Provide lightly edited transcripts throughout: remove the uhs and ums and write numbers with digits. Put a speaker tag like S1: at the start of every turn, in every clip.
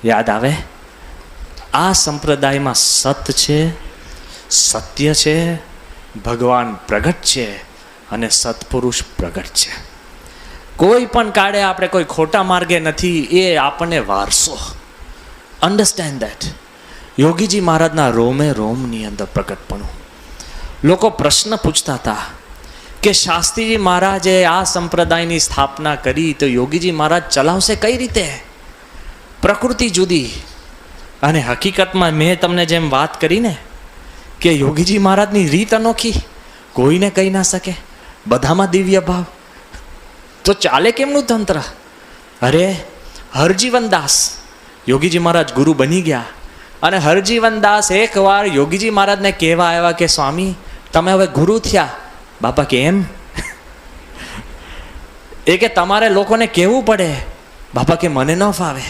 S1: યાદ આવે? આ સંપ્રદાયમાં સત છે, સત્ય છે, ભગવાન પ્રગટ છે અને સત્પુરુષ પ્રગટ છે. કોઈ પણ કાળે આપણે કોઈ ખોટા માર્ગે નથી. એ આપણને વારસો. Understand that. યોગીજી મહારાજના રોમે રોમની અંદર પ્રગટપણું. લોકો પ્રશ્ન પૂછતા હતા કે શાસ્ત્રીજી મહારાજે આ સંપ્રદાયની સ્થાપના કરી તો યોગીજી મહારાજ ચલાવશે કઈ રીતે? પ્રકૃતિ જુદી. અને હકીકતમાં મેં તમને જેમ વાત કરી ને કે યોગીજી મહારાજની રીત અનોખી, કોઈને કહી ના શકે, બધામાં દિવ્ય ભાવ. તો ચાલે કેમનું તંત્ર? અરે હરજીવન દાસ, યોગીજી મહારાજ ગુરુ બની ગયા અને હરજીવન દાસ એકવાર યોગીજી મહારાજને કહેવા આવ્યા કે સ્વામી તમે હવે ગુરુ થયા. બાપા કે એમ? એ કે તમારે લોકોને કહેવું પડે. બાપા કે મને ન ફાવે.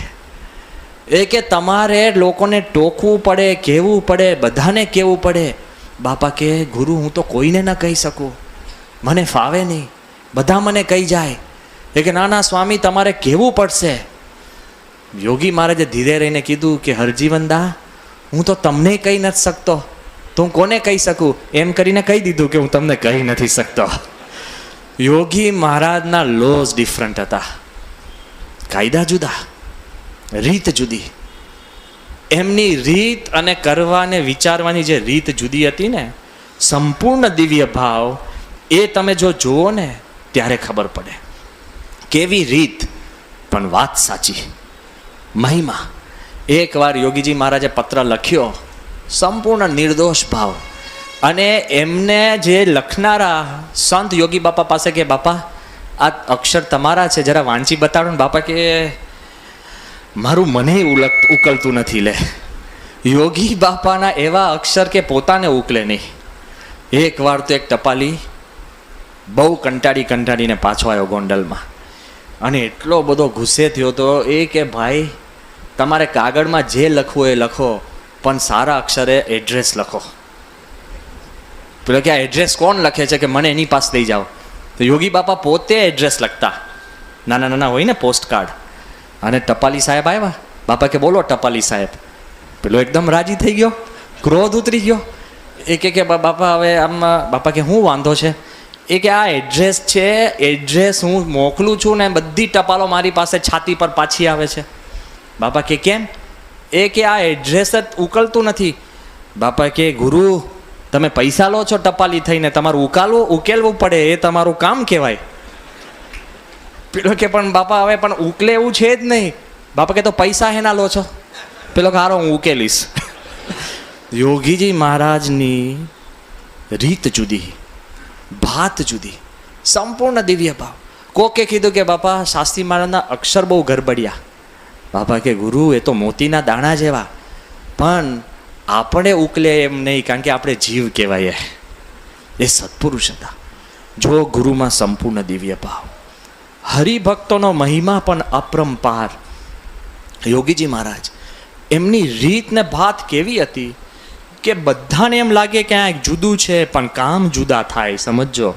S1: એ કે તમારે લોકોને ટોકવું પડે, કહેવું પડે, બધાને કહેવું પડે. બાપા કે ગુરુ હું તો કોઈને ન કહી શકું, મને ફાવે નહીં, બધા મને કહી જાય. એ કે ના ના સ્વામી તમારે કહેવું પડશે. યોગી મહારાજે ધીરે રહીને કીધું કે હરજીવનદા હું તો તમને કહી નથી શકતો, તો હું કોને કહી શકું? એમ કરીને કહી દીધું કે હું તમને કહી નથી શકતો. યોગી મહારાજના લોઝ ડિફરન્ટ હતા, કાયદા જુદા, રીત જુદી. એમની રીત અને કરવાને વિચારવાની જે રીત જુદી હતી ને, સંપૂર્ણ દિવ્ય ભાવ, એ તમે જો જુઓ ને ત્યારે ખબર પડે કેવી રીત, પણ વાત સાચી, મહિમા. એકવાર યોગીજી મહારાજે પત્ર લખ્યો, સંપૂર્ણ નિર્દોષ ભાવ. અને એમને જે લખનારા સંત યોગી બાપા પાસે કે બાપા આ અક્ષર તમારા છે, જરા વાંચી બતાડો ને. બાપા કે મારું મને ઉકલતું નથી. લે, યોગી બાપાના એવા અક્ષર કે પોતાને ઉકલે નહીં. એકવાર તો એક ટપાલી બહુ કંટાળીને પાછો આવ્યો ગોંડલમાં, અને એટલો બધો ગુસ્સે થયો હતો એ કે ભાઈ તમારે કાગળમાં જે લખવું એ લખો, પણ સારા અક્ષરે એડ્રેસ લખો. પેલો કે આ એડ્રેસ કોણ લખે છે? કે મને એની પાસે દઈ જાઓ. તો યોગી બાપા પોતે એડ્રેસ લખતા, નાના નાના હોય ને પોસ્ટ કાર્ડ. અને ટપાલી સાહેબ આવ્યા. બાપા કે બોલો ટપાલી સાહેબ. પેલો એકદમ રાજી થઈ ગયો, ક્રોધ ઉતરી ગયો. એ કે બાપા હવે આમ, બાપા કે શું વાંધો છે? એ કે આ એડ્રેસ છે, એડ્રેસ હું મોકલું છું ને બધી ટપાલો મારી પાસે છાતી પર પાછી આવે છે. બાપા કે કેમ? એ કે આ એડ્રેસ જ ઉકલતું નથી. બાપા કે ગુરુ તમે પૈસા લો છો ટપાલી થઈને, તમારું ઉકેલવું પડે, એ તમારું કામ કહેવાય. પેલો કે પણ બાપા હવે પણ ઉકલે એવું છે જ નહીં. બાપા કે તો પૈસા હેના લો છો? પેલો કે હારો હું ઉકેલીશ. યોગીજી મહારાજની રીત જુદી, ભાત જુદી, સંપૂર્ણ દિવ્ય ભાવ. કોકે કીધું કે બાપા શાસ્ત્રી મહારાજના અક્ષર બહુ ગરબડિયા. બાપા કે ગુરુ એ તો મોતીના દાણા જેવા, પણ આપણે ઉકલે એમ નહીં, કારણ કે આપણે જીવ કહેવાય. એ સત્પુરુષ હતા. જો ગુરુમાં સંપૂર્ણ દિવ્ય ભાવ. હરિભક્તોનો મહિમા પણ અપરંપાર. યોગીજી મહારાજ એમની રીત ને ભાત કેવી હતી કે બધાને એમ લાગે કે આ જુદું છે, પણ કામ જુદા થાય. સમજો,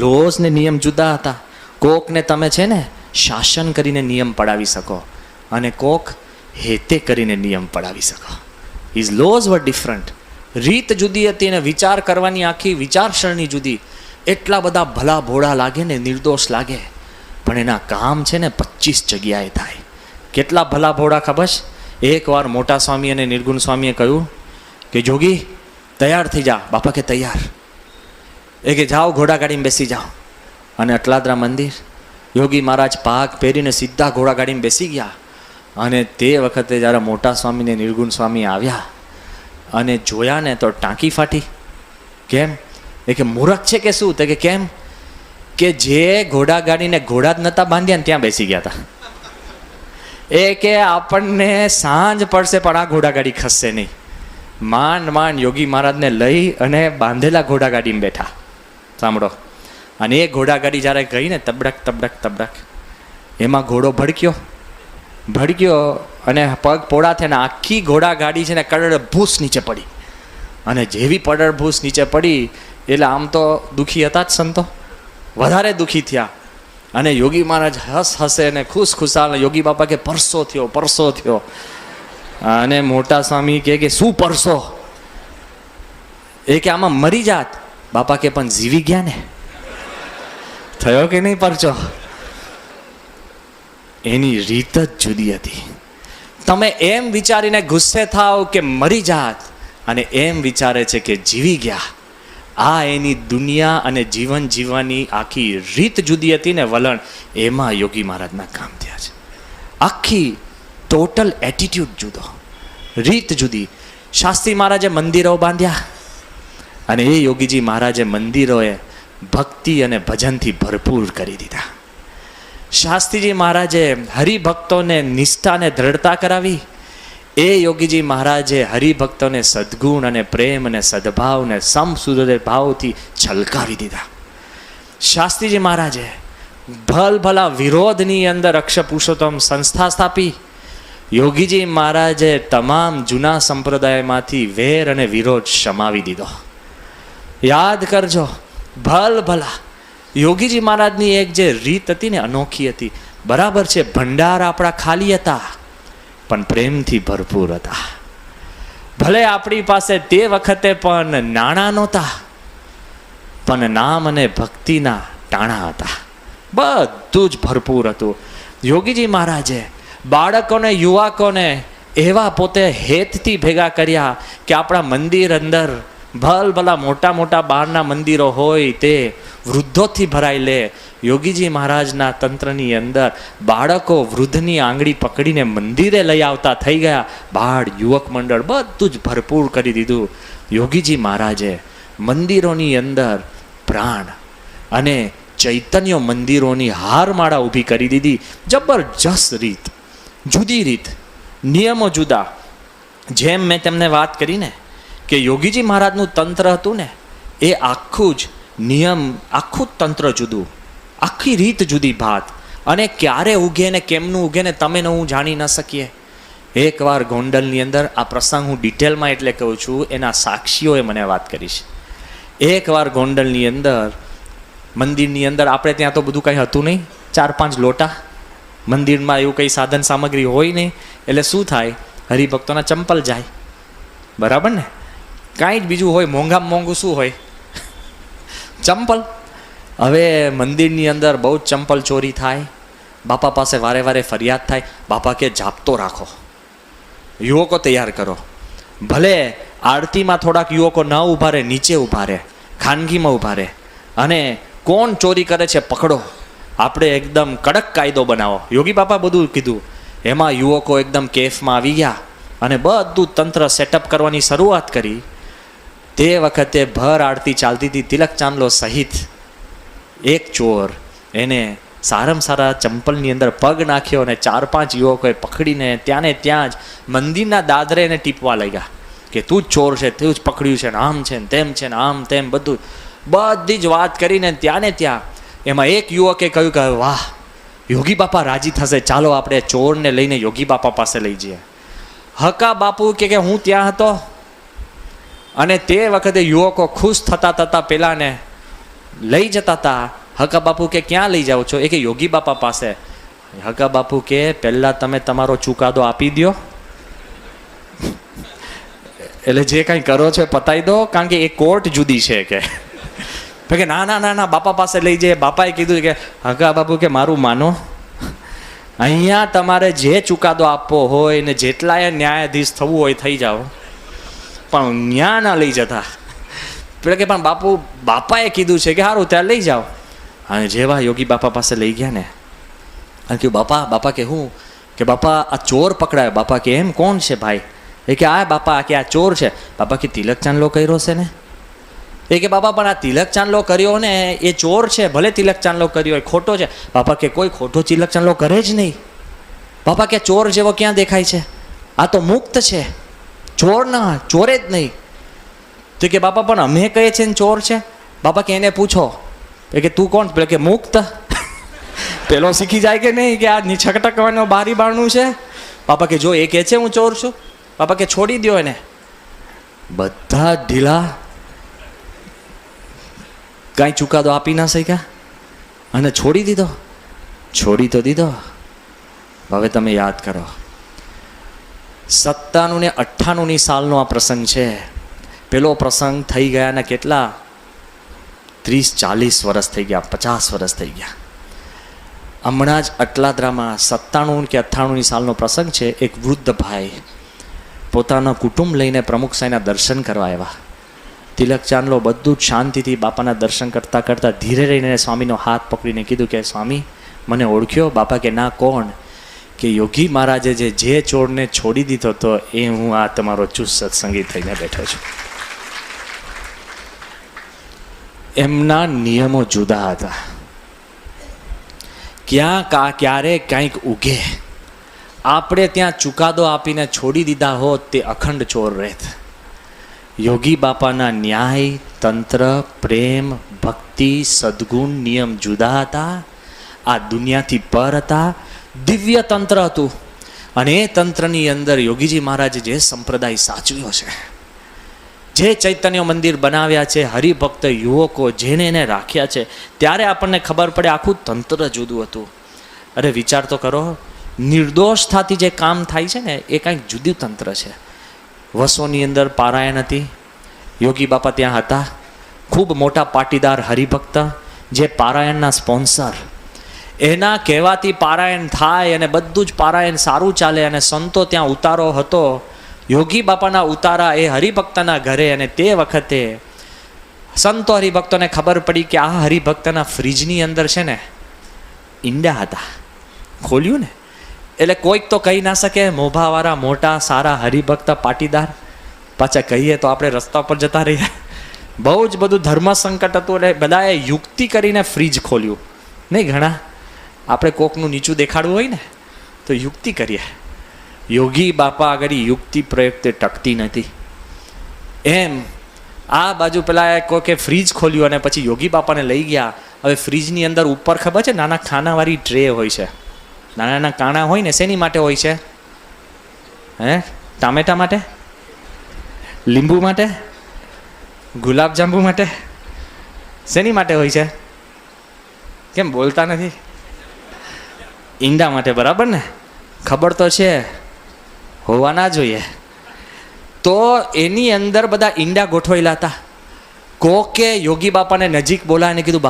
S1: લોસ ને નિયમ જુદા હતા. કોકને તમે છે ને શાસન કરીને નિયમ પડાવી શકો, અને કોક હેતે કરીને નિયમ પડાવી શકો. હિઝ લોઝ વર ડિફરન્ટ. રીત જુદી હતી અને વિચાર કરવાની આખી વિચારસરણી જુદી. એટલા બધા ભલા ભોળા લાગે ને, નિર્દોષ લાગે, પણ એના કામ છે ને 25 જગ્યાએ થાય. કેટલા ભલા ભોળા ખબર છે? એકવાર મોટા સ્વામી અને નિર્ગુણ સ્વામીએ કહ્યું કે જોગી તૈયાર થઈ જા. બાપા કે તૈયાર. એ કે જાઓ ઘોડાગાડીમાં બેસી જાઓ. અને અટલાદરા મંદિર યોગી મહારાજ પાક પહેરીને સીધા ઘોડાગાડીમાં બેસી ગયા. અને તે વખતે જ્યારે મોટા સ્વામી ને નિર્ગુણ સ્વામી આવ્યા અને જોયા ને તો ટાંકી ફાટી. કેમ? એ કે મૂરખ છે કે શું? તો કે કેમ? કે જે ઘોડાગાડીને ઘોડા જ નહોતા બાંધ્યા ને ત્યાં બેસી ગયા હતા. એ કે આપણને સાંજ પડશે પણ આ ઘોડાગાડી ખસશે નહીં. માંડ યોગી મહારાજને લઈ અને બાંધેલા ઘોડાગાડીમાં બેઠા. સાંભળો. અને એ ઘોડાગાડી જ્યારે ગઈ ને તબડક તબડક તબડક, એમાં ઘોડો ભડક્યો અને પગ પોળા થયા ને આખી ઘોડાગાડી છે ને કડડભૂસ નીચે પડી. અને જેવી પડડભૂસ નીચે પડી એટલે આમ તો દુઃખી હતા જ સંતો, વધારે દુઃખી થયા. અને યોગી મહારાજ હસે ને ખુશાલ. યોગી બાપા કે પરસો થયો. અને મોટા સ્વામી કે શું પરસો? એ કે આમાં મરી જાત. બાપા કે પણ જીવી ગયા ને, થયો કે નહીં પરચો? એની રીત જ જુદી હતી. તમે એમ વિચારીને ગુસ્સે થાવ કે મરી જાત, અને એમ વિચારે છે કે જીવી ગયા. આ એની દુનિયા અને જીવન જીવવાની આખી રીત જુદી હતી ને, વલણ. એમાં યોગી મહારાજના કામ થયા છે. આખી ટોટલ એટીટ્યુડ જુદો, રીત જુદી. શાસ્ત્રી મહારાજે મંદિરો બાંધ્યા, અને એ યોગીજી મહારાજે મંદિરોએ ભક્તિ અને ભજનથી ભરપૂર કરી દીધા. શાસ્ત્રીજી મહારાજે હરિભક્તોને નિષ્ઠા અને દ્રઢતા કરાવી. એ યોગીજી મહારાજે હરિભક્તોને સદગુણ અને પ્રેમ અને સદભાવ ને સમસુદય ભાવથી છલકાવી દીધા. શાસ્ત્રીજી મહારાજે ભલભલા વિરોધની અંદર અક્ષર પુરુષોત્તમ સંસ્થા સ્થાપી. યોગીજી મહારાજે તમામ જૂના સંપ્રદાયમાંથી વેર અને વિરોધ શમાવી દીધો. યાદ કરજો, ભલભલા યોગીજી મહારાજની એક જે રીત હતી ને, અનોખી હતી. બરાબર છે, ભંડાર આપણા ખાલી હતા, પણ પ્રેમથી ભરપૂર હતા. ભલે આપણી પાસે તે વખતે પણ નાણાં નહોતા, પણ નામ અને ભક્તિના ટાણા હતા. બધું જ ભરપૂર હતું. યોગીજી મહારાજે બાળકોને, યુવકોને એવા પોતે હેતથી ભેગા કર્યા કે આપણા મંદિર અંદર ભલભલા મોટા મોટા બહારના મંદિરો હોય તે વૃદ્ધોથી ભરાઈ લે. યોગીજી મહારાજના તંત્રની અંદર બાળકો વૃદ્ધની આંગળી પકડીને મંદિરે લઈ આવતા થઈ ગયા. બાળ યુવક મંડળ બધું જ ભરપૂર કરી દીધું. યોગીજી મહારાજે મંદિરોની અંદર પ્રાણ અને ચૈતન્ય મંદિરોની હારમાળા ઊભી કરી દીધી. જબરજસ્ત રીત, જુદી રીત, નિયમો જુદા. જેમ મેં તમને વાત કરીને કે યોગીજી મહારાજનું તંત્ર હતું ને, એ આખું જ નિયમ, આખું જ તંત્ર જુદું, આખી રીત જુદી ભાત. અને ક્યારે ઉગે ને કેમનું ઉગે ને તમે ને હું જાણી ન શકીએ. એકવાર ગોંડલની અંદર, આ પ્રસંગ હું ડિટેલમાં એટલે કહું છું, એના સાક્ષીઓએ મને વાત કરી છે. એકવાર ગોંડલની અંદર મંદિરની અંદર, આપણે ત્યાં તો બધું કંઈ હતું નહીં, 4-5 લોટા. મંદિરમાં એવું કંઈ સાધન સામગ્રી હોય નહીં, એટલે શું થાય, હરિભક્તોના ચંપલ જાય. બરાબર ને? કાંઈ જ બીજું હોય, મોંઘામાં મોંઘું શું હોય? ચંપલ. હવે મંદિરની અંદર બહુ જ ચંપલ ચોરી થાય. બાપા પાસે વારે વારે ફરિયાદ થાય. બાપા કે જાપતો રાખો, યુવકો તૈયાર કરો. ભલે આરતીમાં થોડાક યુવકો ન ઊભા રહે, નીચે ઊભા રહે, ખાનગીમાં ઊભા રહે, અને કોણ ચોરી કરે છે પકડો. આપણે એકદમ કડક કાયદો બનાવો. યોગી બાપા બધું કીધું. એમાં યુવકો એકદમ કેફમાં આવી ગયા અને બધું તંત્ર સેટઅપ કરવાની શરૂઆત કરી. તે વખતે ભર આરતી ચાલતી હતી. તિલક ચાંદલો સહિત એક ચોર, એને સારામાં સારા ચંપલની અંદર પગ નાખ્યો અને 4-5 યુવકોએ પકડીને ત્યાં ને ત્યાં જ મંદિરના દાદરે એને ટીપવા લાગ્યા કે તું જ ચોર છે, તું જ પકડ્યું છે, ને આમ છે ને તેમ છે, ને આમ તેમ બધું બધી જ વાત કરીને ત્યાં ને ત્યાં. એમાં એક યુવકે કહ્યું કે વાહ, યોગી બાપા રાજી થશે, ચાલો આપણે ચોરને લઈને યોગી બાપા પાસે લઈ જઈએ. હકા બાપુ કે હું ત્યાં હતો, અને તે વખતે યુવકો ખુશ થતા થતા પેલાને લઈ જતા હતા. હકા બાપુ કે ક્યાં લઈ જાઓ છો? એ કે યોગી બાપા પાસે. હકા બાપુ કે પહેલા તમે તમારો ચુકાદો આપી દો, એટલે જે કંઈ કરો છો પતાવી દો, કારણ કે એ કોર્ટ જુદી છે. કે ના ના ના ના, બાપા પાસે લઈ જઈએ. બાપાએ કીધું કે હકા બાપુ કે મારું માનો, અહીંયા તમારે જે ચુકાદો આપવો હોય ને જેટલાય ન્યાયાધીશ થવું હોય થઈ જાઓ, પણ ન્યા ના લઈ જતા. પેલા કે પણ બાપાએ કીધું છે કે સારું ત્યાં લઈ જાઓ. અને જેવા યોગી બાપા પાસે લઈ ગયા ને, અને કહ્યું બાપા કે હું કે બાપા આ ચોર પકડાયો. બાપા કે એમ કોણ છે ભાઈ? એ કે આ બાપા કે આ ચોર છે. બાપા કે તિલક ચાંદલો કર્યો છે ને? એ કે બાપા પણ આ તિલક ચાંદલો કર્યો ને એ ચોર છે, ભલે તિલક ચાંદલો કર્યો હોય ખોટો છે. બાપા કે કોઈ ખોટો તિલક ચાંદલો કરે જ નહીં. બાપા કે ચોર જેવો ક્યાં દેખાય છે? આ તો મુક્ત છે, ચોર ના, ચોરે જ નહીં. તો કે બાપા પણ અમે કહીએ છીએ ને ચોર છે. બાપા કે એને પૂછો. એ કે તું કોણ? પેલો કે મુક્ત. પેલો શીખી જાય કે નહીં કે આ છકટકવાનું બારી બારણું છે. બાપા કે જો એ કહે છે હું ચોર છું. બાપા કે છોડી દો એને. બધા ઢીલા, કાંઈ ચુકાદો આપી ના શક્યા અને છોડી દીધો. છોડી તો દીધો. હવે તમે યાદ કરો, 97 ને 98 સાલનો આ પ્રસંગ છે. પેલો પ્રસંગ થઈ ગયાના કેટલા 30-40 વર્ષ થઈ ગયા, 50 વર્ષ થઈ ગયા. હમણાં જ અટલાદરામાં 97 કે 98 સાલનો પ્રસંગ છે. એક વૃદ્ધ ભાઈ પોતાના કુટુંબ લઈને પ્રમુખ સાંઈના દર્શન કરવા આવ્યા. તિલક ચાંદલો બધું જ શાંતિથી બાપાના દર્શન કરતાં કરતાં ધીરે રહીને સ્વામીનો હાથ પકડીને કીધું કે સ્વામી મને ઓળખ્યો? બાપા કે ના, કોણ? કે યોગી મહારાજે જે ચોરને છોડી દીધો હતો એ હું આ તમારો ચુસ્ત સત્સંગી થઈને બેઠો છું. એમના નિયમો જુદા હતા. ક્યારે કંઈક ઉગે. આપણે ત્યાં ચુકાદો આપીને છોડી દીધા હોત તે અખંડ ચોર રહેત. યોગી બાપાના ન્યાય, તંત્ર, પ્રેમ, ભક્તિ, સદગુણ, નિયમ જુદા હતા. આ દુનિયાથી પર હતા. દિવ્ય તંત્ર હતું. અને એ તંત્રની અંદર યોગીજી મહારાજે જે સંપ્રદાય સાચવ્યો છે, જે ચૈતન્ય મંદિર બનાવ્યા છે, હરિભક્ત યુવકો જેને એને રાખ્યા છે, ત્યારે આપણને ખબર પડે આખું તંત્ર જુદું હતું. અરે વિચાર તો કરો, નિર્દોષતાથી જે કામ થાય છે ને એ કાંઈક જુદું તંત્ર છે. વસોની અંદર પારાયણ હતી. યોગી બાપા ત્યાં હતા. ખૂબ મોટા પાટીદાર હરિભક્ત, જે પારાયણના સ્પોન્સર. એના કહેવાથી પારાયણ થાય અને બધું જ પારાયણ સારું ચાલે. અને સંતો ત્યાં ઉતારો હતો. યોગી બાપાના ઉતારા એ હરિભક્તના ઘરે. અને તે વખતે સંતો હરિભક્તોને ખબર પડી કે આ હરિભક્તના ફ્રીજની અંદર છે ને ઈંડા હતા. ખોલ્યું ને એટલે કોઈક તો કહી ના શકે, મોભાવાળા મોટા સારા હરિભક્ત પાટીદાર. પાછા કહીએ તો આપણે રસ્તા પર જતા રહીએ. બહુ જ બધું ધર્મ સંકટ હતું એટલે બધાએ યુક્તિ કરીને ફ્રીજ ખોલ્યું. નહીં ઘણા આપણે કોકનું નીચું દેખાડવું હોય ને તો યુક્તિ કરીએ. યોગી બાપા આગળ યુક્તિ પ્રયોગ તે ટકતી નથી. એમ આ બાજુ પેલા કોકે ફ્રીજ ખોલ્યું અને પછી યોગી બાપાને લઈ ગયા. હવે ફ્રીજની અંદર ઉપર ખબર છે નાના ખાનાવાળી ટ્રે હોય છે. નાના નાના કાણા હોય ને શેની માટે હોય છે? ટામેટા માટે, લીંબુ માટે, ગુલાબજાંબુ માટે, શેની માટે હોય છે? કેમ બોલતા નથી? ઈંડા માટે, બરાબર ને? ખબર તો છે, હોવા ના જોઈએ. તો એની અંદર બધા ઈંડા ગોઠવાયેલા હતા. કોકે યોગી બાપાને નજીક બોલાવીને કીધું,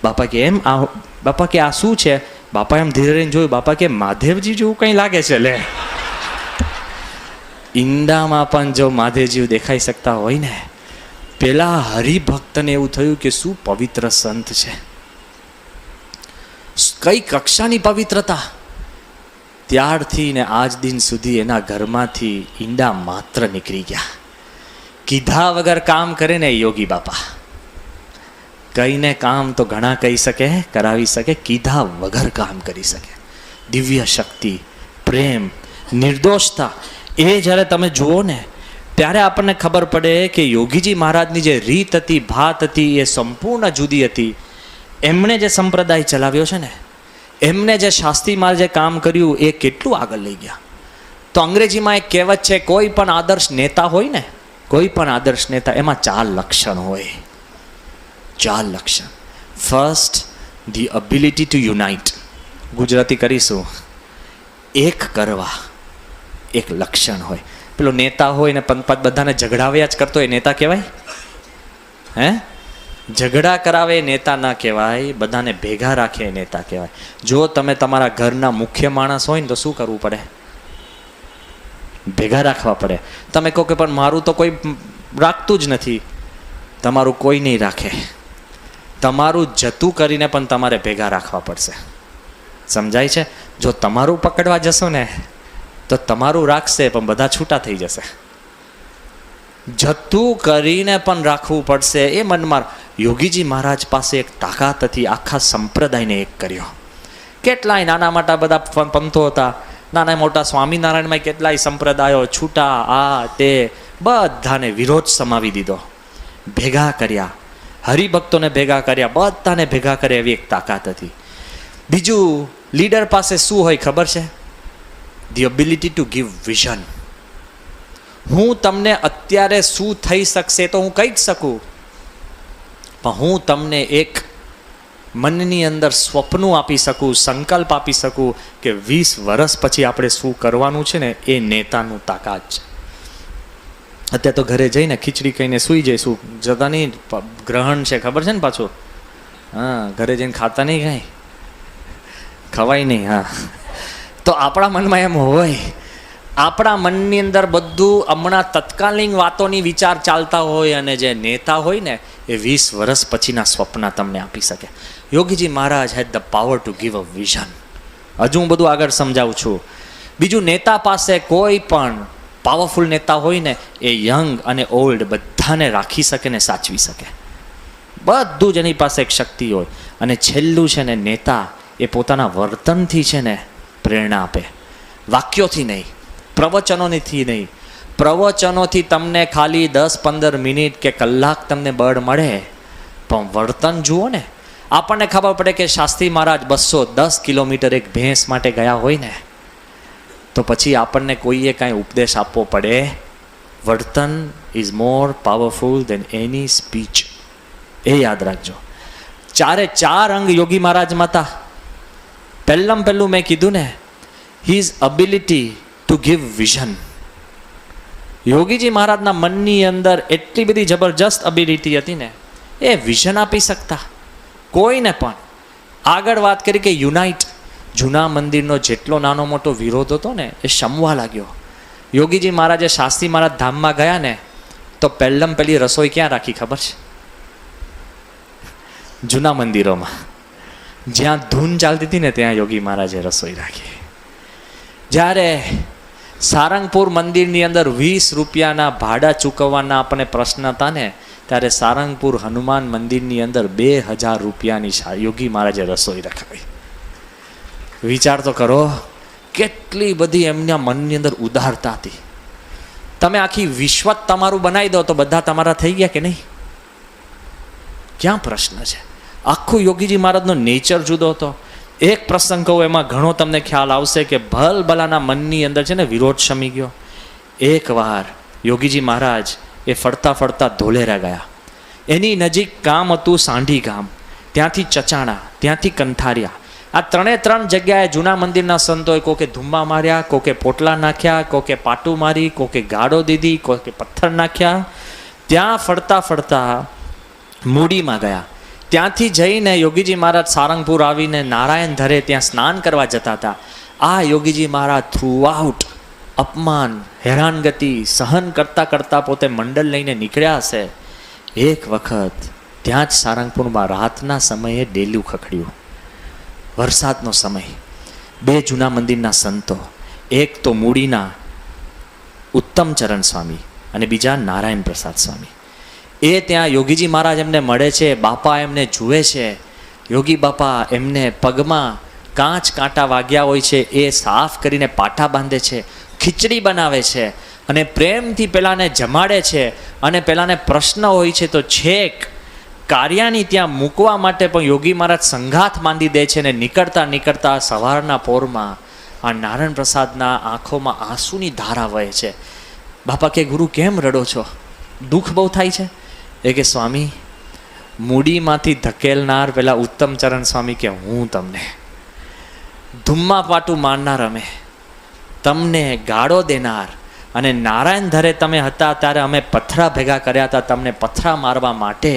S1: બાપા કે એમ આ? બાપા કે આ શું છે? બાપા એમ ધીરે રહીને જોયું. બાપા કે મહાદેવજી જેવું કંઈ લાગે છે. લે, ઈંડામાં પણ જો મહાદેવજી દેખાઈ શકતા હોય ને. પેલા હરિભક્તને એવું થયું કે શું પવિત્ર સંત છે, કઈ કક્ષાની પવિત્રતા. ત્યારથી ને આજ દિન સુધી એના ઘરમાંથી ઈંડા માત્ર નીકળી ગયા. કીધા વગર કામ કરે ને યોગી બાપા. કહીને કામ તો ઘણા કહી શકે, કરાવી શકે, કીધા વગર કામ કરી શકે. દિવ્ય શક્તિ, પ્રેમ, નિર્દોષતા એ જ્યારે તમે જુઓ ને ત્યારે આપણને ખબર પડે કે યોગીજી મહારાજની જે રીત હતી, ભાત હતી એ સંપૂર્ણ જુદી હતી. એમણે જે સંપ્રદાય ચલાવ્યો છે ને, એમને જે શાસ્ત્રીમાં જે કામ કર્યું એ કેટલું આગળ લઈ ગયા. તો અંગ્રેજીમાં એક કહેવત છે, કોઈ પણ આદર્શ નેતા હોય ને, કોઈ પણ આદર્શ નેતા એમાં 4 લક્ષણ હોય. 4 લક્ષણ. First, the ability to unite. Gujarati કરીશું, એક કરવા એક લક્ષણ હોય. પેલો નેતા હોય ને પંત બધાને ઝઘડાવ્યા જ કરતો હોય, નેતા કહેવાય? ઝઘડા કરાવે નેતા ના કહેવાય. બધાને ભેગા રાખે નેતા કહેવાય. જો તમે તમારા ઘરના મુખ્ય માણસ હોય ને તો શું કરવું પડે? ભેગા રાખવા પડે. તમે કહો કે પણ મારું તો કોઈ રાખતું જ નથી. તમારું કોઈ નહીં રાખે. તમારું જતું કરીને પણ તમારે ભેગા રાખવા પડશે. સમજાય છે? જો તમારું પકડવા જશો ને તો તમારું રાખશે પણ બધા છૂટા થઈ જશે. જતું કરીને પણ રાખવું પડશે. એ મનમાં યોગીજી મહારાજ પાસે એક તાકાત હતી, આખા સંપ્રદાયને એક કર્યો. કેટલાય નાના મોટા બધા પંથો હતા. નાના મોટા સ્વામિનારાયણમાં કેટલાય સંપ્રદાયો છૂટા, આ તે બધાને વિરોધ સમાવી દીધો. ભેગા કર્યા, હરિભક્તોને ભેગા કર્યા, બધાને ભેગા કરે એવી એક તાકાત હતી. બીજું, લીડર પાસે શું હોય ખબર છે? The ability to give vision. હું તમને અત્યારે શું થઈ શકશે તો હું કહી જ શકું, પણ હું તમને એક મનની અંદર સ્વપ્નું આપી શકું, સંકલ્પ આપી શકું કે 20 વર્ષ પછી આપણે શું કરવાનું છે ને, એ નેતાનું તાકાત છે. અત્યારે તો ઘરે જઈને ખીચડી કહીને સૂઈ જઈશું, જતા નહીં, ગ્રહણ છે ખબર છે ને પાછું. હા, ઘરે જઈને ખાતા નહીં, કાંઈ ખવાય નહીં. હા, તો આપણા મનમાં એમ હોય, આપણા મનની અંદર બધું હમણાં તત્કાલીન વાતોની વિચાર ચાલતા હોય, અને જે નેતા હોય ને એ 20 વર્ષ પછીના સ્વપ્ન તમને આપી શકે. Yogiji Maharaj had the power to give a vision. હજુ હું બધું આગળ સમજાવું છું. બીજું, નેતા પાસે કોઈ પણ પાવરફુલ નેતા હોય ને, એ યંગ અને ઓલ્ડ બધાને રાખી શકે ને સાચવી શકે. બધું જ એની પાસે એક શક્તિ હોય. અને છેલ્લું છે ને, નેતા એ પોતાના વર્તનથી છે ને પ્રેરણા આપે, વાક્યોથી નહીં, પ્રવચનોથી નહીં. પ્રવચનોથી તમને ખાલી 10-15 મિનિટ કે કલાક તમને બળ મળે, પણ વર્તન જુઓ ને. આપણને ખબર પડે કે શાસ્ત્રી મહારાજ 210 કિલોમીટર એક ભેંસ માટે ગયા હોય ને, તો પછી આપણને કોઈએ કાંઈ ઉપદેશ આપવો પડે. વર્તન is more powerful than any speech. એ યાદ રાખજો. 4 અંગ યોગી મહારાજમાં હતા. પહેલું મેં કીધું ને, his ability to give vision. Yogiji મહારાજના મનની અંદર એટલી બધી જબરજસ્ત અબિલિટી હતી ને, એ વિઝન આપી શકતા કોઈને પણ. આગળ વાત કરી કે યુનાઇટ. જૂના મંદિરનો જેટલો નાનો મોટો વિરોધ હતો ને, એ શમવા લાગ્યો. યોગીજી મહારાજે શાસ્ત્રી મહારાજ ધામમાં ગયા ને, તો પહેલી રસોઈ ક્યાં રાખી ખબર છે? જૂના મંદિરોમાં જ્યાં ધૂન ચાલતી હતી ને, ત્યાં યોગી મહારાજે રસોઈ રાખી. જ્યારે સારંગપુર મંદિરની અંદર 20 રૂપિયાના ભાડા ચૂકવવાના આપણને પ્રશ્ન હતા ને, ત્યારે સારંગપુર હનુમાન મંદિરની અંદર 2000 રૂપિયાની યોગી મહારાજે રસોઈ રખાવી. વિચાર તો કરો, કેટલી બધી એમના મનની અંદર ઉદારતા હતી. તમે આખી વિશ્વ તમારું બનાવી દો તો બધા તમારા થઈ ગયા કે નહીં? ક્યાં પ્રશ્ન છે? આખું યોગીજી મહારાજનો નેચર જુદો હતો. એક પ્રસંગ કહું, એમાં ઘણો તમને ખ્યાલ આવશે કે ભલભલાના મનની અંદર છે ને વિરોધ શમી ગયો. એકવાર યોગીજી મહારાજ એ ફરતા ફરતા ધોલેરા ગયા. એની નજીક ગામ હતું સાંઢી ગામ, ત્યાંથી ચચાણા, ત્યાંથી કંથારિયા. આ 3 જગ્યાએ જૂના મંદિરના સંતોએ કોકે ધુમ્મા માર્યા, કોકે પોટલા નાખ્યા, કોકે પાટું મારી, કોકે ગાળો દીધી, કોકે પથ્થર નાખ્યા. ત્યાં ફરતા ફરતા મૂડીમાં ગયા. ત્યાંથી જઈને યોગીજી મહારાજ સારંગપુર આવીને નારાયણ ધરે ત્યાં સ્નાન કરવા જતા હતા. આ યોગીજી મહારાજ થ્રુઆઉટ અપમાન, હેરાનગતિ સહન કરતા કરતા પોતે મંડળ લઈને નીકળ્યા હશે. એક વખત ત્યાં જ સારંગપુરમાં રાતના સમયે ડેલું ખખડ્યું. વરસાદનો સમય. 2 જૂના મંદિરના સંતો, એક તો મૂડીના ઉત્તમચરણ સ્વામી અને બીજા નારાયણ પ્રસાદ સ્વામી, એ ત્યાં યોગીજી મહારાજ એમને મળે છે. બાપા એમને જુએ છે. યોગી બાપા એમને પગમાં કાંટા વાગ્યા હોય છે, એ સાફ કરીને પાટા બાંધે છે, ખીચડી બનાવે છે અને પ્રેમથી પેલાને જમાડે છે. અને પેલાને પ્રશ્ન હોય છે તો છેક કાર્યાની ત્યાં મૂકવા માટે પણ યોગી મહારાજ સંઘાત બાંધી દે છે. ને નીકળતા સવારના પોરમાં આ નારાયણ પ્રસાદના આંખોમાં આંસુની ધારા વહે છે. બાપા કે, ગુરુ કેમ રડો છો? દુઃખ બહુ થાય છે? એ કે, સ્વામી, મૂડીમાંથી ધકેલનાર પેલા ઉત્તમચરણ સ્વામી કે હું તમને ધુમ્મા પાટું મારનાર, અમે તમને ગાળો દેનાર, અને નારાયણ ધરે તમે હતા ત્યારે અમે પથરા ભેગા કર્યા હતા તમને પથરા મારવા માટે,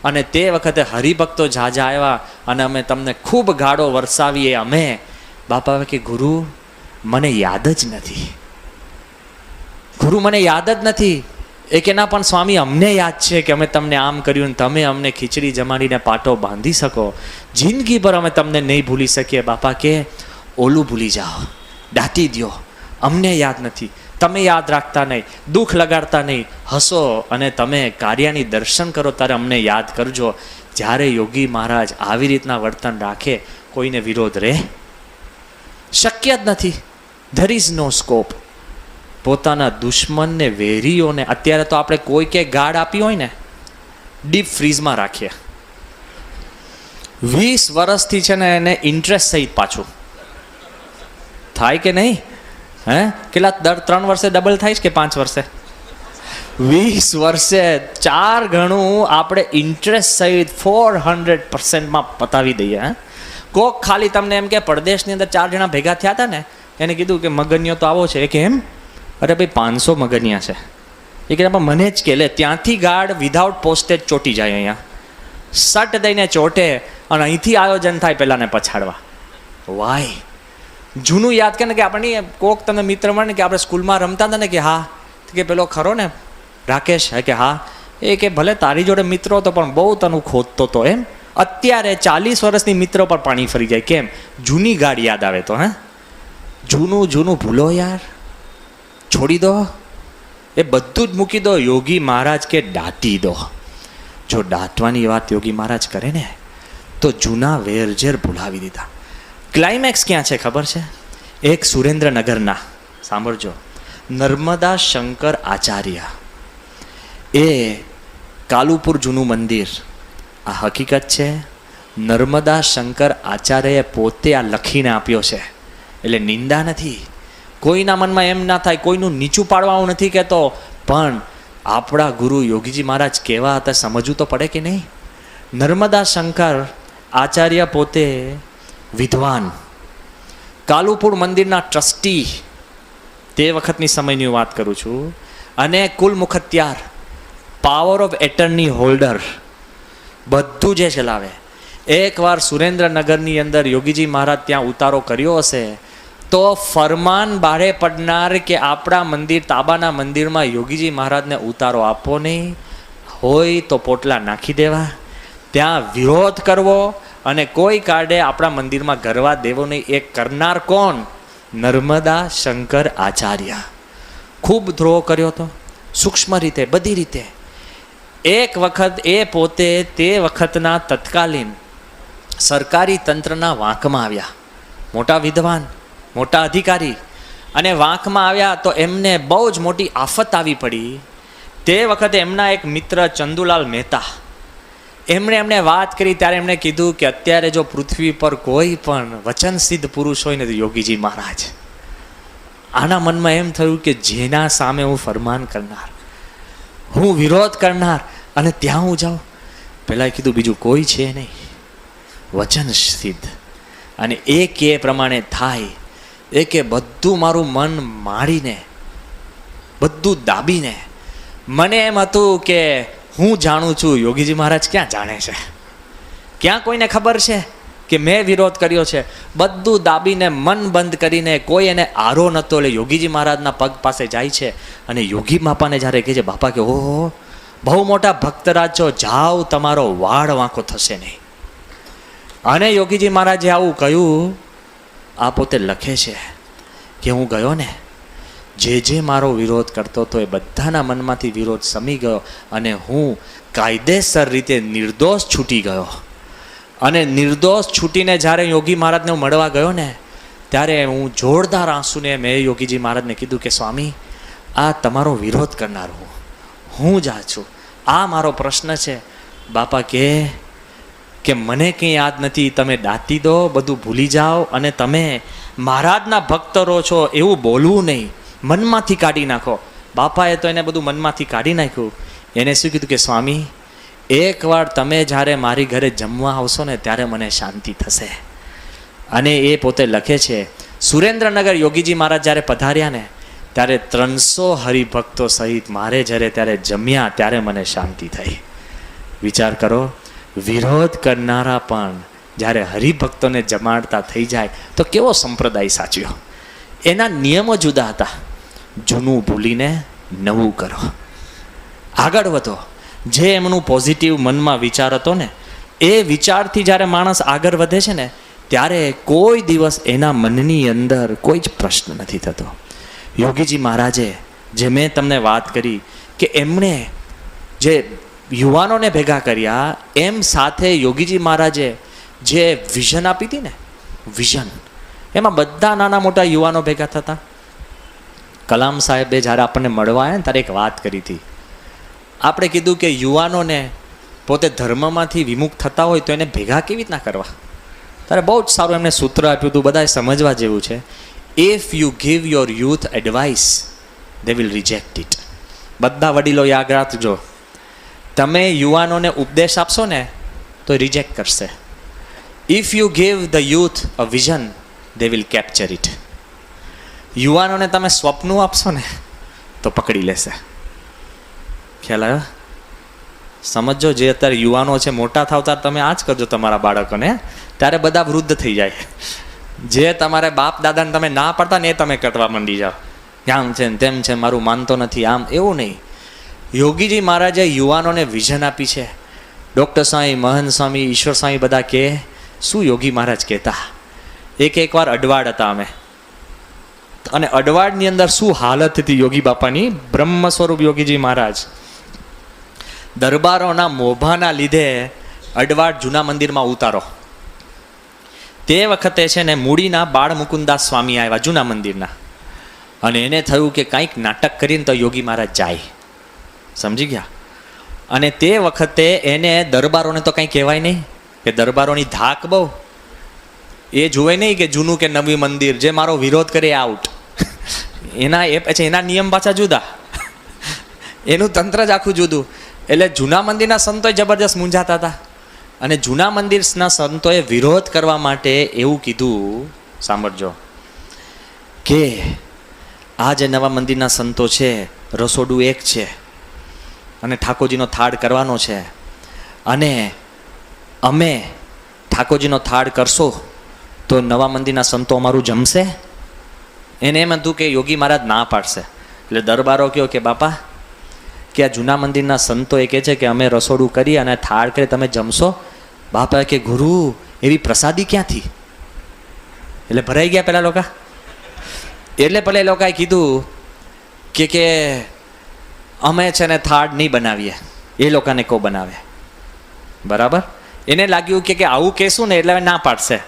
S1: અને તે વખતે હરિભક્તો ઝાઝા આવ્યા અને અમે તમને ખૂબ ગાળો વરસાવીએ અમે. બાપા કે, ગુરુ મને યાદ જ નથી. ગુરુ મને યાદ જ નથી. એ કે, ના પણ સ્વામી અમને યાદ છે કે અમે તમને આમ કર્યું ને તમે અમને ખીચડી જમાડીને પાટો બાંધી શકો. જિંદગી પર અમે તમને નહીં ભૂલી શકીએ. બાપા કે, ઓલું ભૂલી જાઓ, દાટી દો, અમને યાદ નથી. તમે યાદ રાખતા નહીં, દુઃખ લગાડતા નહીં, હસો અને તમે કાર્યાની દર્શન કરો ત્યારે અમને યાદ કરજો. જ્યારે યોગી મહારાજ આવી રીતના વર્તન રાખે, કોઈને વિરોધ રહે? શક્ય જ નથી. There is no scope. પોતાના દુશ્મનને, વેરીઓને, અત્યારે તો આપણે કોઈ કે ગાળ આપી હોય ને, ડીપ ફ્રીઝમાં રાખીએ. 20 વર્ષથી છે ને એને ઇન્ટરેસ્ટ સહિત પાછું થાય કે નહીં? હે, કેટલા દર 3 વર્ષે ડબલ થાય કે 5 વર્ષે? 20 વર્ષે 4 ગણું આપણે ઇન્ટરેસ્ટ સહિત 400% પતાવી દઈએ. હા, કોક ખાલી તમને એમ કે પરદેશની અંદર 4 જણા ભેગા થયા હતા ને, એને કીધું કે મગનિયો તો આવો છે. એ કે એમ? અરે ભાઈ 500 મગનિયા છે. એ કે મને જ કે લે, ત્યાંથી ગાર્ડ વિધાઉટ પોસ્ટેજ ચોટી જાય અહીંયા, સટ દઈને ચોટે અને અહીંથી આયોજન થાય પહેલાંને પછાડવા. વાય જૂનું યાદ કરે ને કે આપણને કોક તમે મિત્ર મળે ને કે આપણે સ્કૂલમાં રમતા હતા ને કે હા, કે પેલો ખરો ને રાકેશ, કે હા, એ કે ભલે તારી જોડે મિત્રો હતો પણ બહુ તને ખોદતો હતો. એમ અત્યારે 40 વર્ષની મિત્રો પર પાણી ફરી જાય. કેમ? જૂની ગાડ યાદ આવે તો. હે, જૂનું ભૂલો યાર, છોડી દો, એ બધું જ મૂકી દો. યોગી મહારાજ કે દાટી દો. જો દાટવાની વાત યોગી મહારાજ કરે ને તો જૂના વેરઝેર ભૂલાવી દીધા. ક્લાઇમેક્સ ક્યાં છે ખબર છે? એક સુરેન્દ્રનગરના, સાંભળજો, નર્મદા શંકર આચાર્ય, એ કાલુપુર જૂનું મંદિર, આ હકીકત છે. નર્મદા શંકર આચાર્યએ પોતે આ લખીને આપ્યો છે. એટલે નિંદા નથી, કોઈના મનમાં એમ ના થાય, કોઈનું નીચું પાડવા હું નથી કહેતો, પણ આપણા ગુરુ યોગીજી મહારાજ કેવા હતા સમજવું તો પડે કે નહીં. નર્મદા શંકર આચાર્ય પોતે વિદ્વાન, કાલુપુર મંદિરના ટ્રસ્ટી, તે વખતની સમયની વાત કરું છું, અને કુલ મુખત્યાર, પાવર ઓફ એટર્ની હોલ્ડર, બધું જે ચલાવે. એકવાર સુરેન્દ્રનગરની અંદર યોગીજી મહારાજ ત્યાં ઉતારો કર્યો હશે તો ફરમાન બારે પડનાર કે આપણા મંદિર, તાબાના મંદિરમાં યોગીજી મહારાજને ઉતારો આપવો નહીં, હોય તો પોટલા નાખી દેવા, ત્યાં વિરોધ કરવો, અને કોઈ કારણે આપણા મંદિરમાં ગરવા દેવો નહીં. એ કરનાર કોણ? નર્મદા શંકર આચાર્ય. ખૂબ દ્રોહ કર્યો હતો, સૂક્ષ્મ રીતે, બધી રીતે. એક વખત એ પોતે તે વખતના તત્કાલીન સરકારી તંત્રના વાંકમાં આવ્યા. મોટા વિદ્વાન, મોટા અધિકારી, અને વાંકમાં આવ્યા તો એમને બહુ જ મોટી આફત આવી પડી. તે વખતે એમના એક મિત્ર ચંદુલાલ મહેતા, એમણે વાત કરી. ત્યારે એમણે કીધું કે અત્યારે જો પૃથ્વી પર કોઈ પણ વચન સિદ્ધ પુરુષ હોય ને તો યોગીજી મહારાજ. આના મનમાં એમ થયું કે જેના સામે હું ફરમાન કરનાર, હું વિરોધ કરનાર, અને ત્યાં હું જાઉં. પહેલાં કીધું બીજું કોઈ છે નહીં, વચન સિદ્ધ, અને એ કે પ્રમાણે થાય. એ કે બધું મારું મન મારીને, બધું દાબીને, મને એમ હતું કે હું જાણું છું, યોગીજી મહારાજ ક્યાં જાણે છે? ક્યાં કોઈને ખબર છે કે મેં વિરોધ કર્યો છે? બધું દાબીને, મન બંધ કરીને, કોઈ એને આરો નહોતો. એટલે યોગીજી મહારાજના પગ પાસે જાય છે, અને યોગી બાપાને જ્યારે કહે છે, બાપા કે ઓહો બહુ મોટા ભક્તરાજ છો, જાઓ, તમારો વાળ વાંકો થશે નહીં. અને યોગીજી મહારાજે આવું કહ્યું. આ પોતે લખે છે કે હું ગયો ને, જે મારો વિરોધ કરતો હતો એ બધાના મનમાંથી વિરોધ શમી ગયો, અને હું કાયદેસર રીતે નિર્દોષ છૂટી ગયો. અને નિર્દોષ છૂટીને જ્યારે યોગી મહારાજને હું મળવા ગયો ને, ત્યારે હું જોરદાર આંસુને મેં યોગીજી મહારાજને કીધું કે સ્વામી, આ તમારો વિરોધ કરનાર હું જ છું, આ મારો પ્રશ્ન છે. બાપા કે મને કંઈ યાદ નથી, તમે દાટી દો, બધું ભૂલી જાઓ, અને તમે મહારાજના ભક્ત રહો છો એવું બોલવું નહીં, મનમાંથી કાઢી નાખો. બાપાએ તો એને બધું મનમાંથી કાઢી નાખ્યું. એને શું કીધું કે સ્વામી, એકવાર તમે જ્યારે મારી ઘરે જમવા આવશો ને ત્યારે મને શાંતિ થશે. અને એ પોતે લખે છે, સુરેન્દ્રનગર યોગીજી મહારાજ જ્યારે પધાર્યા ને ત્યારે 300 હરિભક્તો સહિત મારે જ્યારે ત્યારે જમ્યા ત્યારે મને શાંતિ થઈ. વિચાર કરો, વિરોધ કરનારા પણ જ્યારે હરિભક્તોને જમાડતા થઈ જાય તો કેવો સંપ્રદાય સાચ્યો. એના નિયમો જુદા હતા. જૂનું ભૂલીને નવું કરો, આગળ વધો. જે એમનું પોઝિટિવ મનમાં વિચાર હતો ને, એ વિચારથી જ્યારે માણસ આગળ વધે છે ને, ત્યારે કોઈ દિવસ એના મનની અંદર કોઈ જ પ્રશ્ન નથી થતો. યોગીજી મહારાજે જે મેં તમને વાત કરી કે એમણે જે યુવાનોને ભેગા કર્યા, એમ સાથે યોગીજી મહારાજે જે વિઝન આપી હતી ને, વિઝન, એમાં બધા નાના મોટા યુવાનો ભેગા થતા. કલામ સાહેબે જ્યારે આપણને મળવા આવ્યા ને ત્યારે એક વાત કરી હતી. આપણે કીધું કે યુવાનોને પોતે ધર્મમાંથી વિમુખ થતા હોય તો એને ભેગા કેવી રીતના કરવા? ત્યારે બહુ જ સારું એમને સૂત્ર આપ્યું હતું, બધાએ સમજવા જેવું છે. If you give your youth advice, they will reject it. બધા વડીલો યાદ રાખજો, તમે યુવાનોને ઉપદેશ આપશો ને તો રિજેક્ટ કરશે. If you give the youth a vision, they will capture it. યુવાનોને તમે સ્વપ્નું આપશો ને તો પકડી લેશે. ખ્યાલ આવ્યો? સમજો, જે અત્યારે યુવાનો છે, મોટા થાવ ત્યારે તમે આ જ કરજો તમારા બાળકોને, ત્યારે બધા વૃદ્ધ થઈ જાય. જે તમારે બાપ દાદાને તમે ના પડતા ને એ તમે કરવા માંડી જાઓ, આમ છે ને તેમ છે, મારું માનતો નથી, આમ. એવું નહીં. યોગીજી મહારાજે યુવાનોને વિઝન આપી છે. ડૉક્ટર સ્વામી, મહંત સ્વામી, ઈશ્વર સ્વામી બધા કહે, શું યોગી મહારાજ કહેતા. એકવાર અડવાડ હતા અમે, અને અડવાડની અંદર શું હાલત હતી યોગી બાપાની. બ્રહ્મ સ્વરૂપ યોગીજી મહારાજ દરબારોના મોભાના લીધે અડવાડ જૂના મંદિરમાં ઉતારો. તે વખતે છે ને મૂડીના બાળ મુકુંદાસ સ્વામી આવ્યા જૂના મંદિરના, અને એને થયું કે કંઈક નાટક કરીને તો યોગી મહારાજ જાય. સમજી ગયા? અને તે વખતે એને દરબારોને તો કંઈ કહેવાય નહીં, કે દરબારોની ધાક બહુ, એ જોવે નહીં કે જૂનું કે નવી મંદિર, જે મારો વિરોધ કરે આઉટ. એના નિયમ પાછા જુદા, એનું તંત્ર જ આખું જુદું. એટલે જૂના મંદિરના સંતોએ જબરજસ્ત મૂંઝાતા હતા, અને જૂના મંદિરના સંતોએ વિરોધ કરવા માટે એવું કીધું, સાંભળજો, કે આ જે નવા મંદિરના સંતો છે, રસોડું એક છે, અને ઠાકોરજીનો થાળ કરવાનો છે, અને અમે ઠાકોરજીનો થાળ કરશો તો નવા મંદિરના સંતો અમારું જમશે. એને એમ હતું કે યોગી મહારાજ ના પાડશે. એટલે દરબારો કહ્યો કે બાપા, કે આ જૂના મંદિરના સંતો એ કહે છે કે અમે રસોડું કરી અને થાળ કરી, તમે જમશો. બાપા કે ગુરુ, એવી પ્રસાદી ક્યાંથી? એટલે ભરાઈ ગયા પેલા લોકો. એટલે પેલા એ લોકોએ કીધું કે અમે છે ને થાળ નહીં બનાવીએ, એ લોકોને કો બનાવે. બરાબર? એને લાગ્યું કે આવું કહેશું ને એટલે ના પાડશે.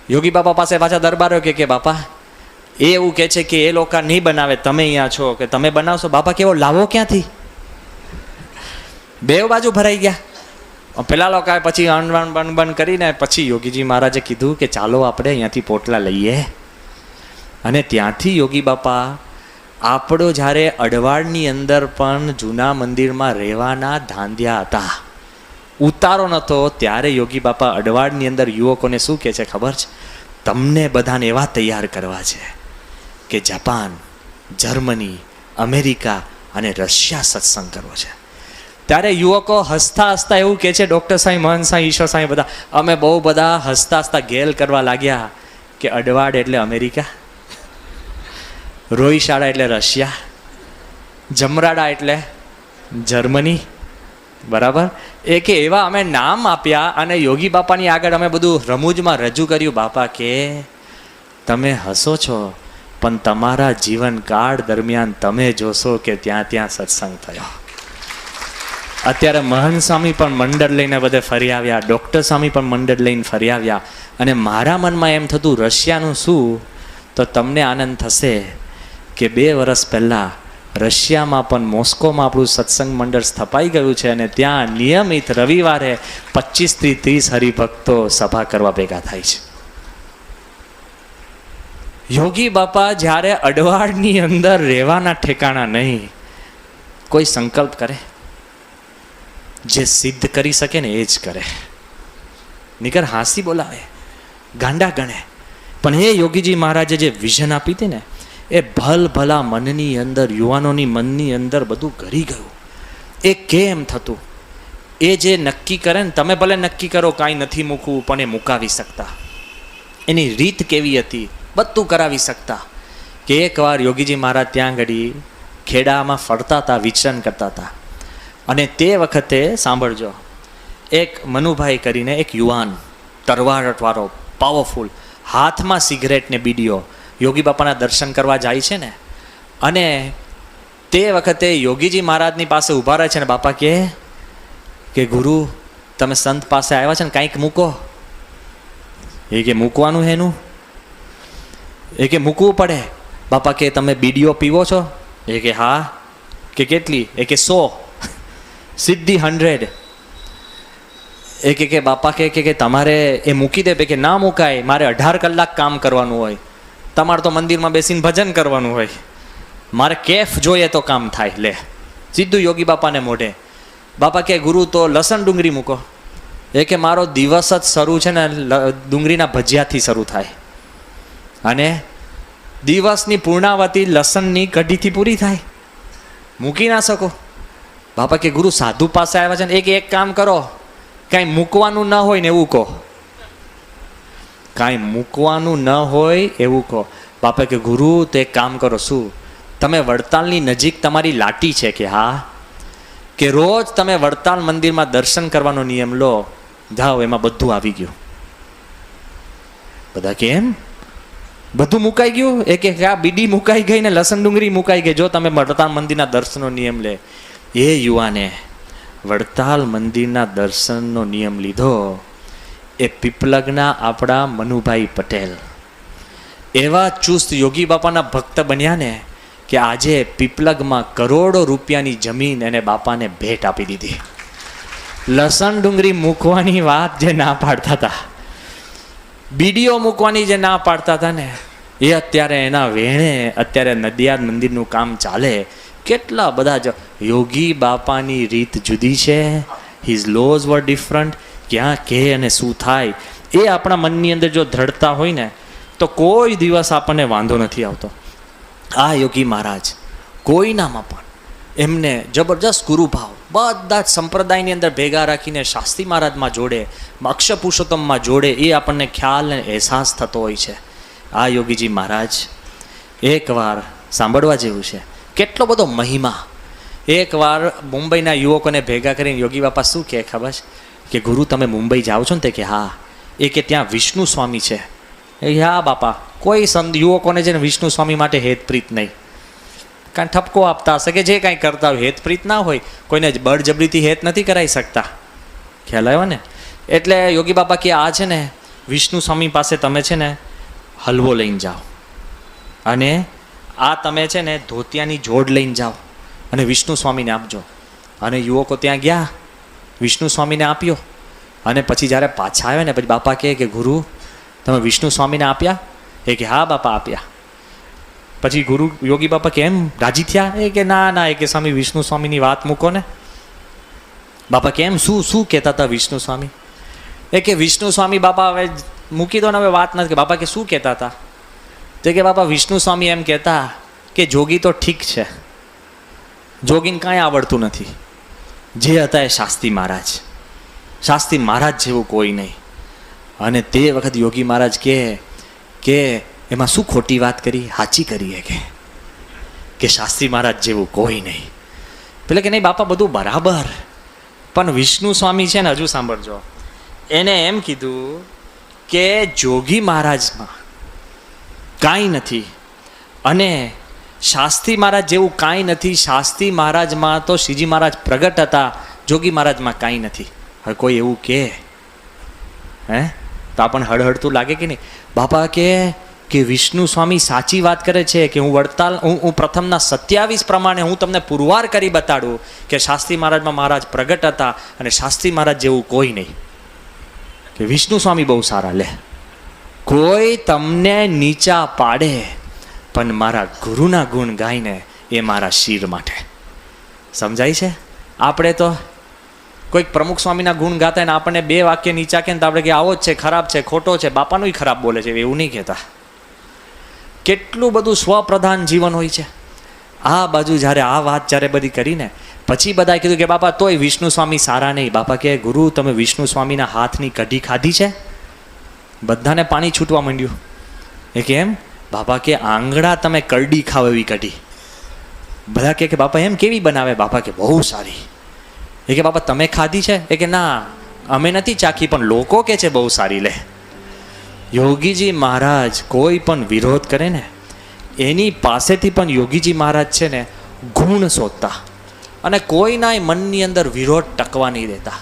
S1: યોગી બાપા પાસે પાછા દરબારો કે બાપા, એ એવું કહે છે કે એ લોકો નહીં બનાવે, તમે અહીંયા છો, કે તમે બનાવશો. બાપા કેવો લાવો ક્યાંથી? બે બાજુ ભરાઈ ગયા. પેલા લોકોએ પછી બન કરીને પછી યોગીજી મહારાજે કીધું કે ચાલો આપણે અહીંયાથી પોટલા લઈએ. અને ત્યાંથી યોગી બાપા આપણો જ્યારે અડવાડની અંદર પણ જૂના મંદિરમાં રહેવાના ધાંધ્યા હતા, ઉતારો નહોતો, ત્યારે યોગી બાપા અડવાડની અંદર યુવકોને શું કહે છે ખબર છે? તમને બધાને એવા તૈયાર કરવા છે કે જાપાન, જર્મની, અમેરિકા અને રશિયા સત્સંગ કરવો છે. ત્યારે યુવકો હસતા હસતા એવું કહે છે, ડૉક્ટર સાંઈ, મહંત સાંઈ, ઈશ્વર સાંઈ બધા, અમે બહુ બધા હસતા હસતા ગેલ કરવા લાગ્યા કે અડવાડ એટલે અમેરિકા, રોહિશાળા એટલે રશિયા, જમરાડા એટલે જર્મની. બરાબર? એ કે એવા અમે નામ આપ્યા, અને યોગી બાપાની આગળ અમે બધું રમૂજમાં રજૂ કર્યું. બાપા કે તમે હસો છો, પણ તમારા જીવનકાળ દરમિયાન તમે જોશો કે ત્યાં ત્યાં સત્સંગ થયો. અત્યારે મહંત સ્વામી પણ મંડળ લઈને બધે ફરી આવ્યા, ડૉક્ટર સ્વામી પણ મંડળ લઈને ફરી આવ્યા. અને મારા મનમાં એમ થતું, રશિયાનું શું? તો તમને આનંદ થશે કે 2 વર્ષ પહેલાં રશિયામાં પણ, મોસ્કોમાં આપણું સત્સંગ મંડળ સ્થપાઈ ગયું છે, અને ત્યાં નિયમિત રવિવારે 25 થી 30 હરિભક્તો સભા કરવા ભેગા થાય છે. યોગી બાપા જ્યારે અડવાડની અંદર રહેવાના ઠેકાણા નહીં, કોઈ સંકલ્પ કરે, જે સિદ્ધ કરી શકે ને એ જ કરે. નીકર હાંસી બોલાવે, ગાંડા ગણે, પણ એ યોગીજી મહારાજે જે વિઝન આપી હતી ને, એ ભલા મનની અંદર, યુવાનોની મનની અંદર બધું ઘરી ગયું. એ કેમ થતું? એ જે નક્કી કરે ને, તમે ભલે નક્કી કરો કાંઈ નથી મૂકવું, પણ એ મુકાવી શકતા. એની રીત કેવી હતી, બધું કરાવી શકતા. કે એકવાર યોગીજી મહારાજ ત્યાં ઘડી ખેડામાં ફરતા હતા, વિચરણ કરતા હતા. અને તે વખતે સાંભળજો, એક મનુભાઈ કરીને એક યુવાન, તરવારવાળો, પાવરફુલ, હાથમાં સિગરેટ ને બીડીઓ, યોગી બાપાના દર્શન કરવા જાય છે ને. અને તે વખતે યોગીજી મહારાજની પાસે ઊભા રહે છે ને બાપા કે ગુરુ, તમે સંત પાસે આવ્યા છે ને, કાંઈક મૂકો. એ કે મૂકવાનું એનું? એ કે મૂકવું પડે. બાપા કે તમે બીડીઓ પીવો છો? એ કે હા. કે કેટલી? એ કે 100. સિદ્ધિ 100. એ કે બાપા કે તમારે એ મૂકી દે. કે ના મુકાય, મારે 18 કલાક કામ કરવાનું હોય, તમારે તો મંદિરમાં બેસીને ભજન કરવાનું હોય, મારે કેફ જોઈએ તો કામ થાય. લે સીધું યોગી બાપાને મોઢે. બાપા કે ગુરુ તો લસણ ડુંગળી મૂકો. એ કે મારો દિવસ જ શરૂ છે ને ડુંગળીના ભજીયાથી શરૂ થાય, અને દિવસની પૂર્ણાવતી લસણની કઢીથી પૂરી થાય. મૂકી ના શકો. બાપા કે ગુરુ સાધુ પાસે આવ્યા છે ને, એક કામ કરો, કાંઈ મૂકવાનું ન હોય ને એવું કહો. કાંઈ મૂકવાનું ન હોય એવું કહો. બાપા કે ગુરુ તો એક કામ કરો, શું તમે વડતાલની નજીક તમારી લાટી છે કે? હા. કે રોજ તમે વડતાલ મંદિરમાં દર્શન કરવાનો નિયમ લો. જાઓ, એમાં બધું આવી ગયું. બધા કેમ બધું મુકાઈ ગયું? એક આ બીડી મુકાઈ ગઈ ને લસણ ડુંગળી મુકાઈ ગઈ. જો તમે વડતાલ મંદિરના દર્શનનો નિયમ લે. એ યુવાને વડતાલ મંદિરના દર્શનનો નિયમ લીધો. એ પીપલગના આપણા મનુભાઈ પટેલ એવા ચુસ્ત યોગી બાપાના ભક્ત બન્યા ને કે આજે પીપલગમાં કરોડો રૂપિયાની જમીન એને બાપાને ભેટ આપી દીધી. લસણ ડુંગળી મૂકવાની વાત જે ના પાડતા હતા, બીડીઓ મૂકવાની જે ના પાડતા હતા ને, એ અત્યારે એના વેણે અત્યારે નડિયાદ મંદિરનું કામ ચાલે. કેટલા બધા યોગી બાપાની રીત જુદી છે. હિઝ લોઝ વર ડિફરન્ટ. ક્યાં કે અને શું થાય એ આપણા મનની અંદર જો દ્રઢતા હોય ને તો કોઈ દિવસ આપણને વાંધો નથી આવતો. આ યોગી મહારાજ કોઈનામાં પણ એમને જબરજસ્ત ગુરુભાવ બધા જ સંપ્રદાયની અંદર ભેગા રાખીને શાસ્ત્રી મહારાજમાં જોડે, અક્ષર પુરુષોત્તમમાં જોડે, એ આપણને ખ્યાલ અને અહેસાસ થતો હોય છે. આ યોગીજી મહારાજ એકવાર સાંભળવા જેવું છે. કેટલો બધો મહિમા. એકવાર મુંબઈના યુવકોને ભેગા કરીને યોગી બાપા શું કહે ખબર છે? કે ગુરુ તમે મુંબઈ જાઓ છો ને? તે કે હા. એ કે ત્યાં વિષ્ણુ સ્વામી છે. એ હા બાપા. કોઈ યુવકોને છે ને વિષ્ણુ સ્વામી માટે હેતપ્રીત નહીં. કાંઈ ઠપકો આપતા હશે કે જે કાંઈ કરતા હોય, હેતપ્રીત ના હોય. કોઈને બળજબરીથી હેત નથી કરાવી શકતા. ખ્યાલ આવ્યો ને? એટલે યોગી બાપા કે આ છે ને વિષ્ણુ સ્વામી પાસે તમે છે ને હલવો લઈને જાઓ, અને આ તમે છે ને ધોતિયાની જોડ લઈને જાઓ અને વિષ્ણુ સ્વામીને આપજો. અને યુવકો ત્યાં ગયા, વિષ્ણુ સ્વામીને આપ્યો. અને પછી જ્યારે પાછા આવ્યા ને પછી બાપા કહે કે ગુરુ તમે વિષ્ણુ સ્વામીને આપ્યા? એ કે હા બાપા આપ્યા. પછી ગુરુ યોગી બાપા કેમ રાજી થયા? એ કે ના ના, એ કે સ્વામી વિષ્ણુ સ્વામીની વાત મૂકો ને. બાપા કેમ, શું કહેતા હતા વિષ્ણુ સ્વામી? એ કે વિષ્ણુ સ્વામી બાપા હવે મૂકી દો ને, હવે વાત નથી. બાપા કે શું કહેતા હતા? તો કે બાપા વિષ્ણુ સ્વામી એમ કહેતા કે જોગી તો ઠીક છે, જોગીને કાંઈ આવડતું નથી. જે હતા એ શાસ્ત્રી મહારાજ, શાસ્ત્રી મહારાજ જેવું કોઈ નહીં. અને તે વખત યોગી મહારાજ કે એમાં શું ખોટી વાત કરી? સાચી કરીએ કે શાસ્ત્રી મહારાજ જેવું કોઈ નહીં. પેલે કે નહીં બાપા બધું બરાબર, પણ વિષ્ણુ સ્વામી છે ને, હજુ સાંભળજો, એને એમ કીધું કે જોગી મહારાજમાં કાંઈ નથી અને શાસ્ત્રી મહારાજ જેવું કાંઈ નથી. શાસ્ત્રી મહારાજમાં તો શ્રીજી મહારાજ પ્રગટ હતા, જોગી મહારાજમાં કાંઈ નથી. હવે કોઈ એવું કહે તો આપણને હળહળતું લાગે કે નહીં? બાપા કે વિષ્ણુ સ્વામી સાચી વાત કરે છે કે હું પ્રથમના 27 પ્રમાણે હું તમને પુરવાર કરી બતાડું કે શાસ્ત્રી મહારાજમાં મહારાજ પ્રગટ હતા અને શાસ્ત્રી મહારાજ જેવું કોઈ નહીં. કે વિષ્ણુ સ્વામી બહુ સારા. લે, કોઈ તમને નીચા પાડે પણ મારા ગુરુના ગુણ ગાઈને એ મારા શિર માટે. સમજાય છે? આપણે તો કોઈક પ્રમુખ સ્વામીના ગુણ ગાતા ને આપણને 2 વાક્ય નીચા કહે ને તો આપણે કે આવો જ છે, ખરાબ છે, ખોટો છે, બાપાનું ખરાબ બોલે છે, એવું નહીં કહેતા. કેટલું બધું સ્વપ્રધાન જીવન હોય છે. આ બાજુ જ્યારે આ વાત જ્યારે બધી કરીને પછી બધાએ કીધું કે બાપા તોય વિષ્ણુ સ્વામી સારા નહીં. બાપા કે ગુરુ તમે વિષ્ણુ સ્વામીના હાથની કઢી ખાધી છે? બધાને પાણી છૂટવા માંડ્યું. એ કેમ? બાપા કે આંગળા તમે કરડી ખાવ એવી કઢી. બધા કે બાપા એમ કેવી બનાવે? બાપા કે બહુ સારી. એ કે બાપા તમે ખાધી છે? એ કે ના અમે નથી ચાખી, પણ લોકો કે છે બહુ સારી. લે, યોગીજી મહારાજ કોઈ પણ વિરોધ કરે ને એની પાસેથી પણ યોગીજી મહારાજ છે ને ગુણ શોધતા અને કોઈના મનની અંદર વિરોધ ટકવા નહીં દેતા.